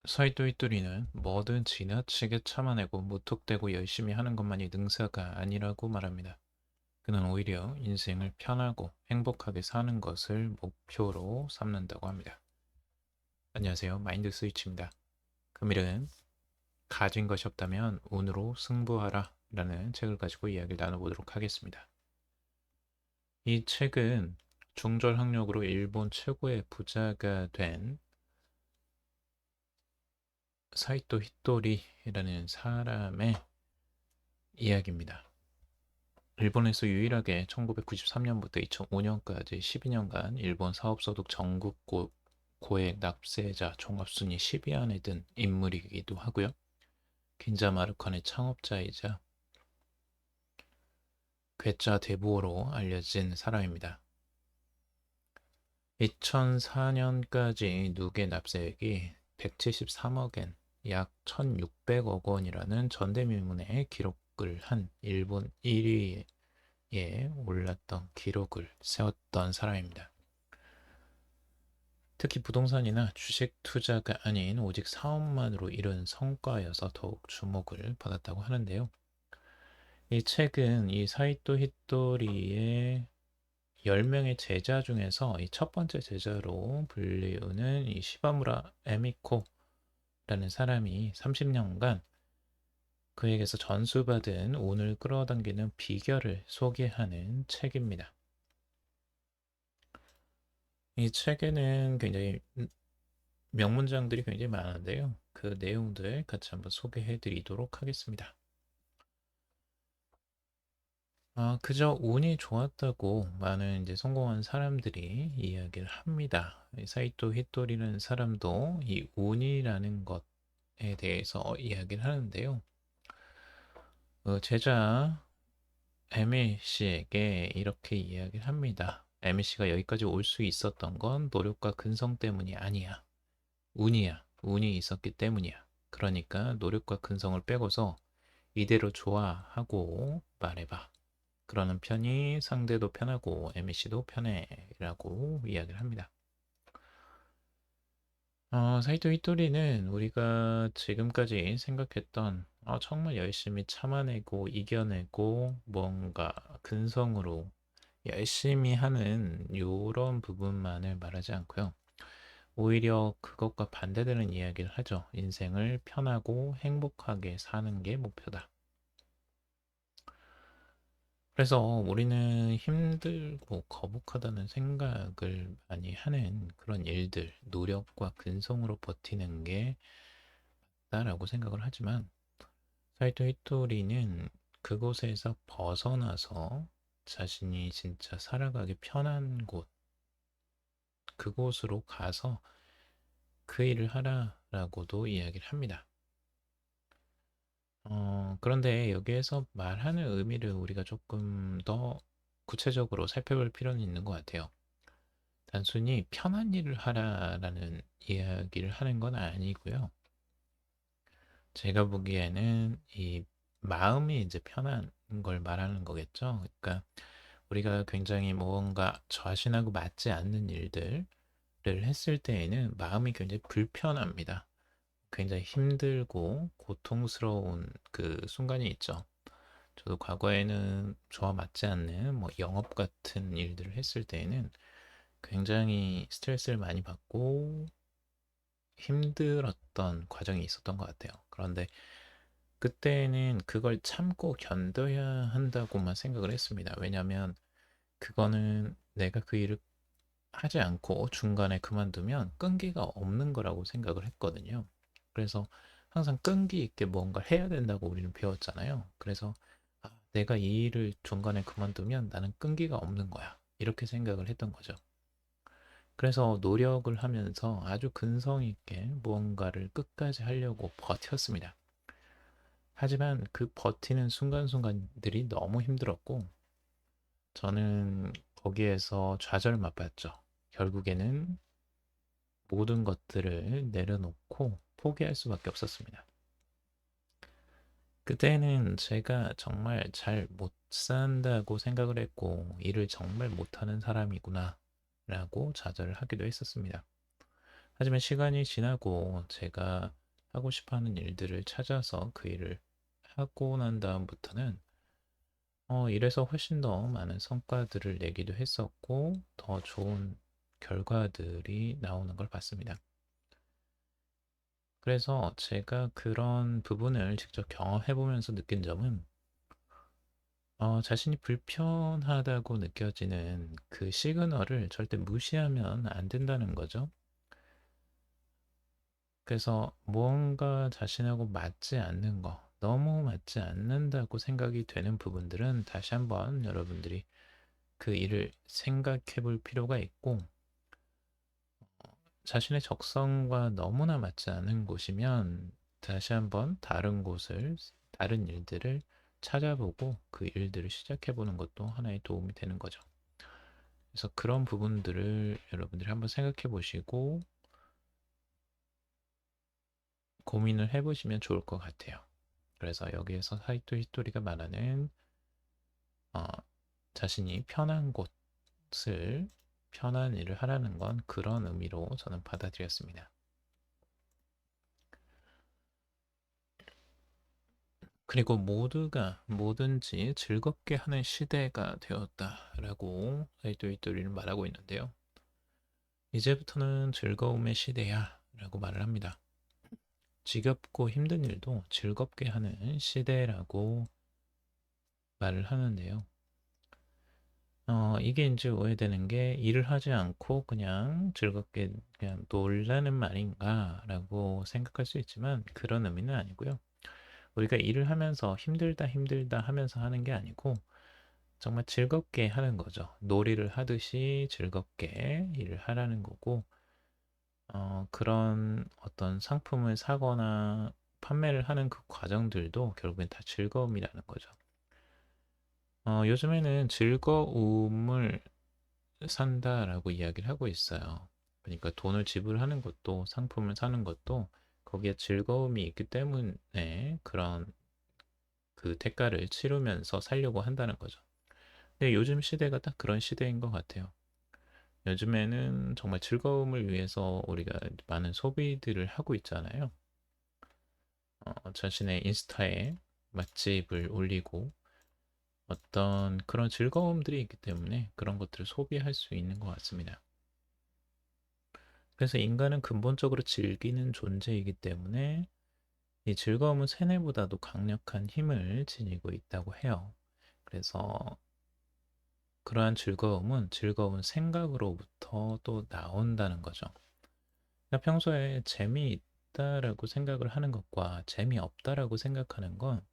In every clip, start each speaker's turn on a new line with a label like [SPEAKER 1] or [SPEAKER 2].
[SPEAKER 1] 사이토 히토리는 뭐든 지나치게 참아내고 무턱대고 열심히 하는 것만이 능사가 아니라고 말합니다. 그는 오히려 인생을 편하고 행복하게 사는 것을 목표로 삼는다고 합니다. 안녕하세요. 마인드 스위치입니다. 금일은 가진 것이 없다면 운으로 승부하라 라는 책을 가지고 이야기를 나눠보도록 하겠습니다. 이 책은 중졸학력으로 일본 최고의 부자가 된 사이토 히토리라는 사람의 이야기입니다. 일본에서 유일하게 1993년부터 2005년까지 12년간 일본 사업소득 전국 고액 납세자 종합순위 10위 안에 든 인물이기도 하고요. 긴자 마루칸의 창업자이자 괴짜 대부호로 알려진 사람입니다. 2004년까지 누계 납세액이 173억엔, 약 1600억 원이라는 전대미문의 기록을 한 일본 1위에 올랐던 기록을 세웠던 사람입니다. 특히 부동산이나 주식 투자가 아닌 오직 사업만으로 이룬 성과여서 더욱 주목을 받았다고 하는데요. 이 책은 이 사이토 히토리의 10명의 제자 중에서 이 첫 번째 제자로 불리우는 이 시바무라 에미코라는 사람이 30년간 그에게서 전수받은 운을 끌어당기는 비결을 소개하는 책입니다. 이 책에는 굉장히 명문장들이 굉장히 많은데요. 그 내용들 같이 한번 소개해 드리도록 하겠습니다. 그저 운이 좋았다고 많은 이제 성공한 사람들이 이야기를 합니다. 이 사이토 히토리라는 사람도 이 운이라는 것에 대해서 이야기를 하는데요. 제자 에미 씨에게 이렇게 이야기를 합니다. 에미 씨가 여기까지 올 수 있었던 건 노력과 근성 때문이 아니야. 운이야. 운이 있었기 때문이야. 그러니까 노력과 근성을 빼고서 이대로 좋아하고 말해봐. 그러는 편이 상대도 편하고 MC도 편해 라고 이야기를 합니다. 사이토 히토리는 우리가 지금까지 생각했던 정말 열심히 참아내고 이겨내고 뭔가 근성으로 열심히 하는 이런 부분만을 말하지 않고요. 오히려 그것과 반대되는 이야기를 하죠. 인생을 편하고 행복하게 사는 게 목표다. 그래서 우리는 힘들고 거북하다는 생각을 많이 하는 그런 일들, 노력과 근성으로 버티는 게 맞다라고 생각을 하지만 사이토 히토리는 그곳에서 벗어나서 자신이 진짜 살아가기 편한 곳, 그곳으로 가서 그 일을 하라라고도 이야기를 합니다. 그런데 여기에서 말하는 의미를 우리가 조금 더 구체적으로 살펴볼 필요는 있는 것 같아요. 단순히 편한 일을 하라라는 이야기를 하는 건 아니고요. 제가 보기에는 이 마음이 이제 편한 걸 말하는 거겠죠. 그러니까 우리가 굉장히 뭔가 자신하고 맞지 않는 일들을 했을 때에는 마음이 굉장히 불편합니다. 굉장히 힘들고 고통스러운 그 순간이 있죠. 저도 과거에는 저와 맞지 않는 뭐 영업 같은 일들을 했을 때에는 굉장히 스트레스를 많이 받고 힘들었던 과정이 있었던 것 같아요. 그런데 그때는 그걸 참고 견뎌야 한다고만 생각을 했습니다. 왜냐하면 그거는 내가 그 일을 하지 않고 중간에 그만두면 끈기가 없는 거라고 생각을 했거든요. 그래서 항상 끈기 있게 뭔가를 해야 된다고 우리는 배웠잖아요. 그래서 내가 이 일을 중간에 그만두면 나는 끈기가 없는 거야. 이렇게 생각을 했던 거죠. 그래서 노력을 하면서 아주 근성 있게 무언가를 끝까지 하려고 버텼습니다. 하지만 그 버티는 순간순간들이 너무 힘들었고 저는 거기에서 좌절을 맛봤죠. 결국에는 모든 것들을 내려놓고 포기할 수밖에 없었습니다. 그때는 제가 정말 잘 못 산다고 생각을 했고 일을 정말 못하는 사람이구나 라고 좌절을 하기도 했었습니다. 하지만 시간이 지나고 제가 하고 싶어 하는 일들을 찾아서 그 일을 하고 난 다음부터는 일에서 훨씬 더 많은 성과들을 내기도 했었고, 더 좋은 결과들이 나오는 걸 봤습니다. 그래서 제가 그런 부분을 직접 경험해 보면서 느낀 점은, 자신이 불편하다고 느껴지는 그 시그널을 절대 무시하면 안 된다는 거죠. 그래서 무언가 자신하고 맞지 않는 거, 너무 맞지 않는다고 생각이 되는 부분들은 다시 한번 여러분들이 그 일을 생각해 볼 필요가 있고, 자신의 적성과 너무나 맞지 않은 곳이면 다시 한번 다른 곳을, 다른 일들을 찾아보고 그 일들을 시작해 보는 것도 하나의 도움이 되는 거죠. 그래서 그런 부분들을 여러분들이 한번 생각해 보시고 고민을 해 보시면 좋을 것 같아요. 그래서 여기에서 사이토 히토리가 말하는 어, 자신이 편한 곳을 편한 일을 하라는 건 그런 의미로 저는 받아들였습니다. 그리고 모두가 뭐든지 즐겁게 하는 시대가 되었다라고 사이토 히토리는 말하고 있는데요. 이제부터는 즐거움의 시대야 라고 말을 합니다. 지겹고 힘든 일도 즐겁게 하는 시대라고 말을 하는데요. 이게 이제 오해되는 게 일을 하지 않고 그냥 즐겁게 그냥 놀라는 말인가라고 생각할 수 있지만 그런 의미는 아니고요. 우리가 일을 하면서 힘들다 힘들다 하면서 하는 게 아니고 정말 즐겁게 하는 거죠. 놀이를 하듯이 즐겁게 일을 하라는 거고, 그런 어떤 상품을 사거나 판매를 하는 그 과정들도 결국엔 다 즐거움이라는 거죠. 요즘에는 즐거움을 산다라고 이야기를 하고 있어요. 그러니까 돈을 지불하는 것도 상품을 사는 것도 거기에 즐거움이 있기 때문에 그런 그 대가를 치르면서 살려고 한다는 거죠. 근데 요즘 시대가 딱 그런 시대인 것 같아요. 요즘에는 정말 즐거움을 위해서 우리가 많은 소비들을 하고 있잖아요. 자신의 인스타에 맛집을 올리고 어떤 그런 즐거움들이 있기 때문에 그런 것들을 소비할 수 있는 것 같습니다. 그래서 인간은 근본적으로 즐기는 존재이기 때문에 이 즐거움은 세뇌보다도 강력한 힘을 지니고 있다고 해요. 그래서 그러한 즐거움은 즐거운 생각으로부터 또 나온다는 거죠. 그러니까 평소에 재미있다라고 생각을 하는 것과 재미없다라고 생각하는 건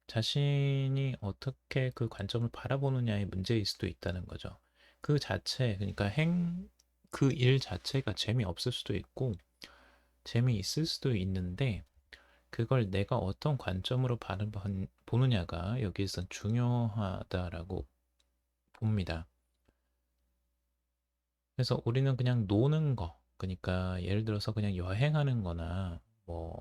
[SPEAKER 1] 자신이 어떻게 그 관점을 바라보느냐의 문제일 수도 있다는 거죠. 그 자체, 그러니까 그 일 자체가 재미없을 수도 있고 재미있을 수도 있는데 그걸 내가 어떤 관점으로 보느냐가 여기에서 중요하다라고 봅니다. 그래서 우리는 그냥 노는 거, 그러니까 예를 들어서 그냥 여행하는 거나 뭐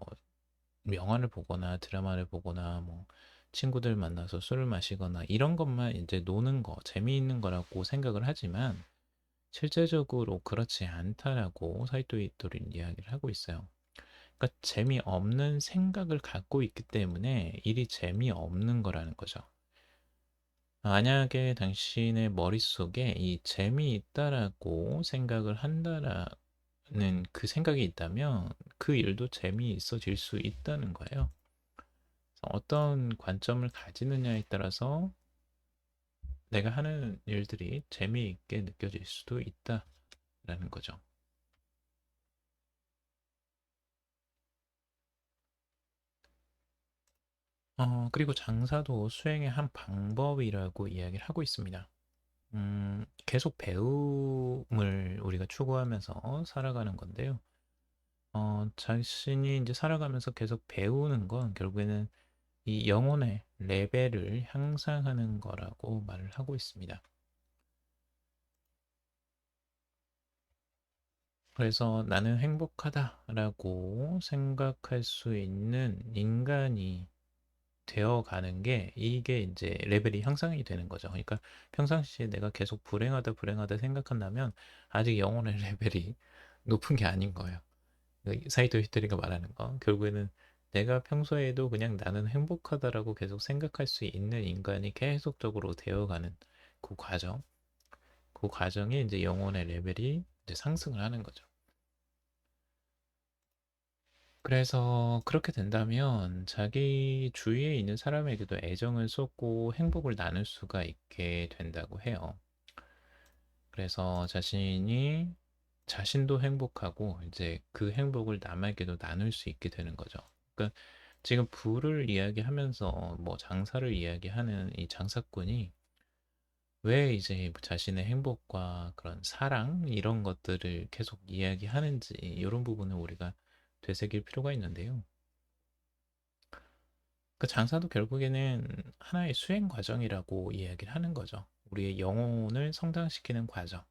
[SPEAKER 1] 영화를 보거나 드라마를 보거나 뭐 친구들 만나서 술을 마시거나 이런 것만 이제 노는 거, 재미있는 거라고 생각을 하지만 실제적으로 그렇지 않다라고 사이토 이토리는 이야기를 하고 있어요. 그러니까 재미없는 생각을 갖고 있기 때문에 일이 재미없는 거라는 거죠. 만약에 당신의 머릿속에 이 재미있다라고 생각을 한다라는 그 생각이 있다면 그 일도 재미있어질 수 있다는 거예요. 어떤 관점을 가지느냐에 따라서 내가 하는 일들이 재미있게 느껴질 수도 있다라는 거죠. 그리고 장사도 수행의 한 방법이라고 이야기를 하고 있습니다. 계속 배움을 우리가 추구하면서 살아가는 건데요. 자신이 이제 살아가면서 계속 배우는 건 결국에는 이 영혼의 레벨을 향상하는 거라고 말을 하고 있습니다. 그래서 나는 행복하다라고 생각할 수 있는 인간이 되어가는 게 이게 이제 레벨이 향상이 되는 거죠. 그러니까 평상시에 내가 계속 불행하다 불행하다 생각한다면 아직 영혼의 레벨이 높은 게 아닌 거예요. 사이토 히토리가 말하는 거. 결국에는 내가 평소에도 그냥 나는 행복하다라고 계속 생각할 수 있는 인간이 계속적으로 되어가는 그 과정. 그 과정에 이제 영혼의 레벨이 이제 상승을 하는 거죠. 그래서 그렇게 된다면 자기 주위에 있는 사람에게도 애정을 쏟고 행복을 나눌 수가 있게 된다고 해요. 그래서 자신도 행복하고 이제 그 행복을 남에게도 나눌 수 있게 되는 거죠. 그러니까 지금 부를 이야기하면서 뭐 장사를 이야기하는 이 장사꾼이 왜 이제 자신의 행복과 그런 사랑 이런 것들을 계속 이야기하는지 이런 부분을 우리가 되새길 필요가 있는데요. 그 장사도 결국에는 하나의 수행 과정이라고 이야기를 하는 거죠. 우리의 영혼을 성장시키는 과정이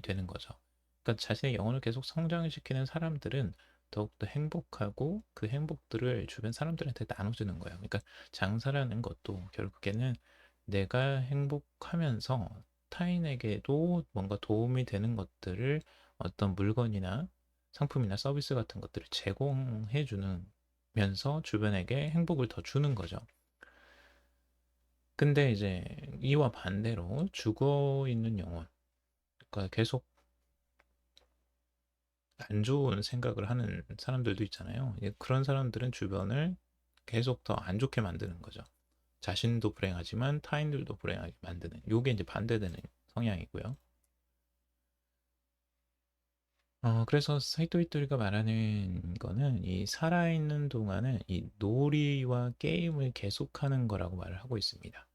[SPEAKER 1] 되는 거죠. 그러니까 자신의 영혼을 계속 성장시키는 사람들은 더욱더 행복하고 그 행복들을 주변 사람들한테 나눠주는 거예요. 그러니까 장사라는 것도 결국에는 내가 행복하면서 타인에게도 뭔가 도움이 되는 것들을 어떤 물건이나 상품이나 서비스 같은 것들을 제공해 주는 면서 주변에게 행복을 더 주는 거죠. 근데 이제 이와 반대로 죽어 있는 영혼, 그러니까 계속 안 좋은 생각을 하는 사람들도 있잖아요. 그런 사람들은 주변을 계속 더 안 좋게 만드는 거죠. 자신도 불행하지만 타인들도 불행하게 만드는. 요게 이제 반대되는 성향이고요. 그래서 사이토 이토리가 말하는 거는 이 살아있는 동안은 이 놀이와 게임을 계속하는 거라고 말을 하고 있습니다.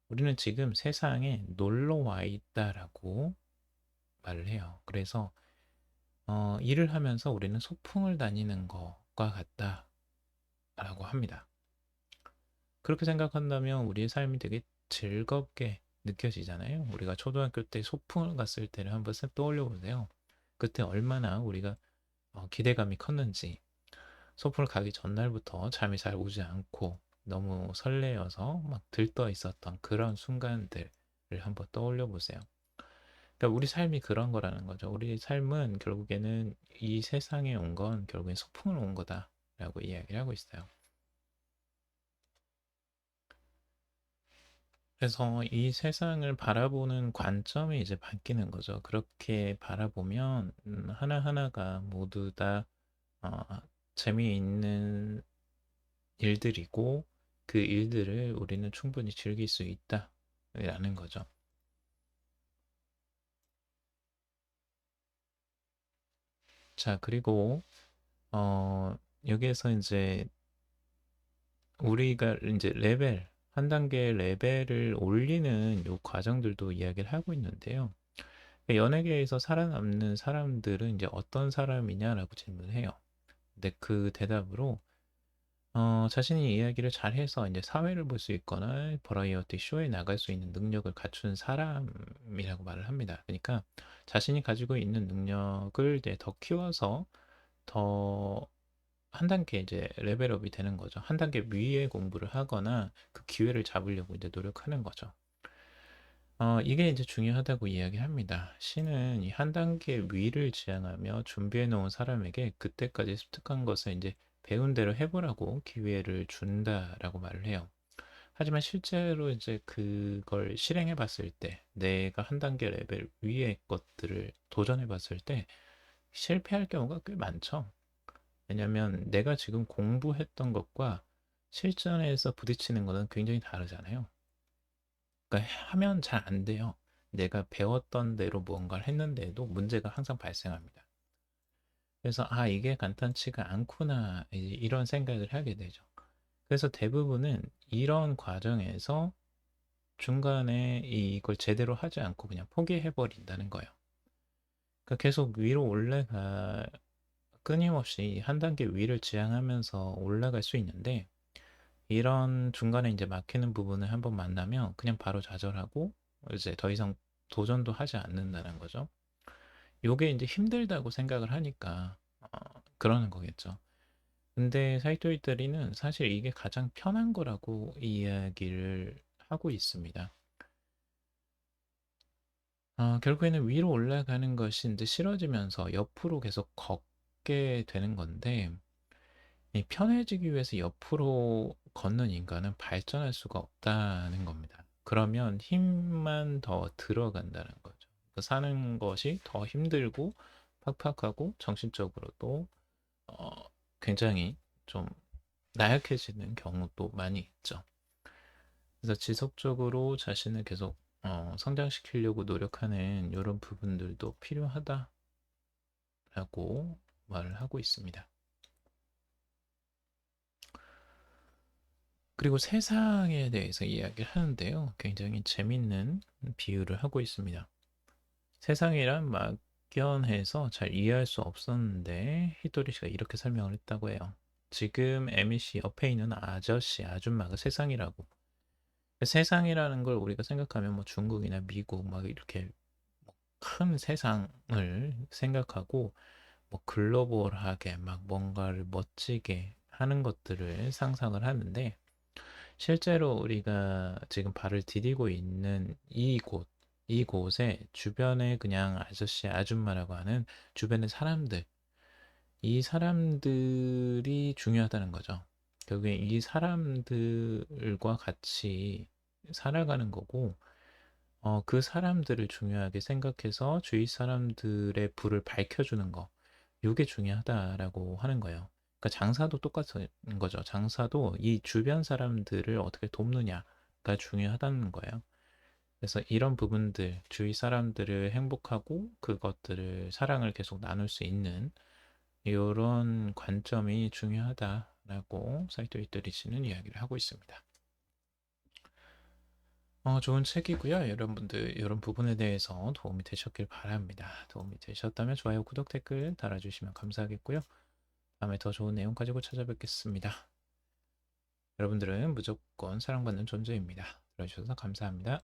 [SPEAKER 1] 우리는 지금 세상에 놀러 와 있다라고 말을 해요. 그래서 일을 하면서 우리는 소풍을 다니는 것과 같다라고 합니다. 그렇게 생각한다면 우리의 삶이 되게 즐겁게 느껴지잖아요. 우리가 초등학교 때 소풍을 갔을 때를 한번 쓱 떠올려 보세요. 그때 얼마나 우리가 기대감이 컸는지 소풍을 가기 전날부터 잠이 잘 오지 않고 너무 설레어서 막 들떠 있었던 그런 순간들을 한번 떠올려 보세요. 그러니까 우리 삶이 그런 거라는 거죠. 우리 삶은 결국에는 이 세상에 온 건 결국엔 소풍을 온 거다라고 이야기를 하고 있어요. 그래서 이 세상을 바라보는 관점이 이제 바뀌는 거죠. 그렇게 바라보면 하나하나가 모두 다 어, 재미있는 일들이고 그 일들을 우리는 충분히 즐길 수 있다라는 거죠. 자, 그리고 여기에서 이제 우리가 이제 한 단계 레벨을 올리는 요 과정들도 이야기를 하고 있는데요. 연예계에서 살아남는 사람들은 이제 어떤 사람이냐라고 질문해요. 근데 그 대답으로 자신이 이야기를 잘해서 이제 사회를 볼 수 있거나 버라이어티 쇼에 나갈 수 있는 능력을 갖춘 사람이라고 말을 합니다. 그러니까 자신이 가지고 있는 능력을 이제 더 키워서 더 한 단계 이제 레벨업이 되는 거죠. 한 단계 위에 공부를 하거나 그 기회를 잡으려고 이제 노력하는 거죠. 이게 이제 중요하다고 이야기합니다. 신은 이 한 단계 위를 지향하며 준비해 놓은 사람에게 그때까지 습득한 것을 이제 배운 대로 해보라고 기회를 준다라고 말을 해요. 하지만 실제로 이제 그걸 실행해 봤을 때, 내가 한 단계 레벨 위의 것들을 도전해 봤을 때 실패할 경우가 꽤 많죠. 왜냐면 내가 지금 공부했던 것과 실전에서 부딪히는 거는 굉장히 다르잖아요. 그러니까 하면 잘 안 돼요. 내가 배웠던 대로 무언가를 했는데도 문제가 항상 발생합니다. 그래서 이게 간단치가 않구나 이런 생각을 하게 되죠. 그래서 대부분은 이런 과정에서 중간에 이걸 제대로 하지 않고 그냥 포기해 버린다는 거예요. 그러니까 계속 위로 올라가 끊임없이 한 단계 위를 지향하면서 올라갈 수 있는데 이런 중간에 이제 막히는 부분을 한번 만나면 그냥 바로 좌절하고 이제 더 이상 도전도 하지 않는다는 거죠. 요게 이제 힘들다고 생각을 하니까 그러는 거겠죠. 근데 사이토 이태리는 사실 이게 가장 편한 거라고 이야기를 하고 있습니다. 결국에는 위로 올라가는 것이 이제 싫어지면서 옆으로 계속 걷게 갖게 되는 건데 이 편해지기 위해서 옆으로 걷는 인간은 발전할 수가 없다는 겁니다. 그러면 힘만 더 들어간다는 거죠. 그 사는 것이 더 힘들고 팍팍하고 정신적으로도 어, 굉장히 좀 나약해지는 경우도 많이 있죠. 그래서 지속적으로 자신을 계속 성장시키려고 노력하는 이런 부분들도 필요하다라고 말을 하고 있습니다. 그리고 세상에 대해서 이야기를 하는데요. 굉장히 재밌는 비유를 하고 있습니다. 세상이란 막연해서 잘 이해할 수 없었는데 히토리 씨가 이렇게 설명을 했다고 해요. 지금 에미 씨 옆에 있는 아저씨, 아줌마가 세상이라고. 세상이라는 걸 우리가 생각하면 뭐 중국이나 미국 막 이렇게 큰 세상을 생각하고 뭐 글로벌하게 막 뭔가를 멋지게 하는 것들을 상상을 하는데 실제로 우리가 지금 발을 디디고 있는 이곳에 주변에 그냥 아저씨, 아줌마라고 하는 주변의 사람들, 이 사람들이 중요하다는 거죠. 결국에 이 사람들과 같이 살아가는 거고, 그 사람들을 중요하게 생각해서 주위 사람들의 불을 밝혀주는 거, 이게 중요하다라고 하는 거예요. 그러니까 장사도 똑같은 거죠. 장사도 이 주변 사람들을 어떻게 돕느냐가 중요하다는 거예요. 그래서 이런 부분들, 주위 사람들을 행복하고 그것들을 사랑을 계속 나눌 수 있는 이런 관점이 중요하다라고 사이토 이토리 씨는 이야기를 하고 있습니다. 좋은 책이고요. 여러분들 이런 부분에 대해서 도움이 되셨길 바랍니다. 도움이 되셨다면 좋아요, 구독, 댓글 달아주시면 감사하겠고요. 다음에 더 좋은 내용 가지고 찾아뵙겠습니다. 여러분들은 무조건 사랑받는 존재입니다. 들어주셔서 감사합니다.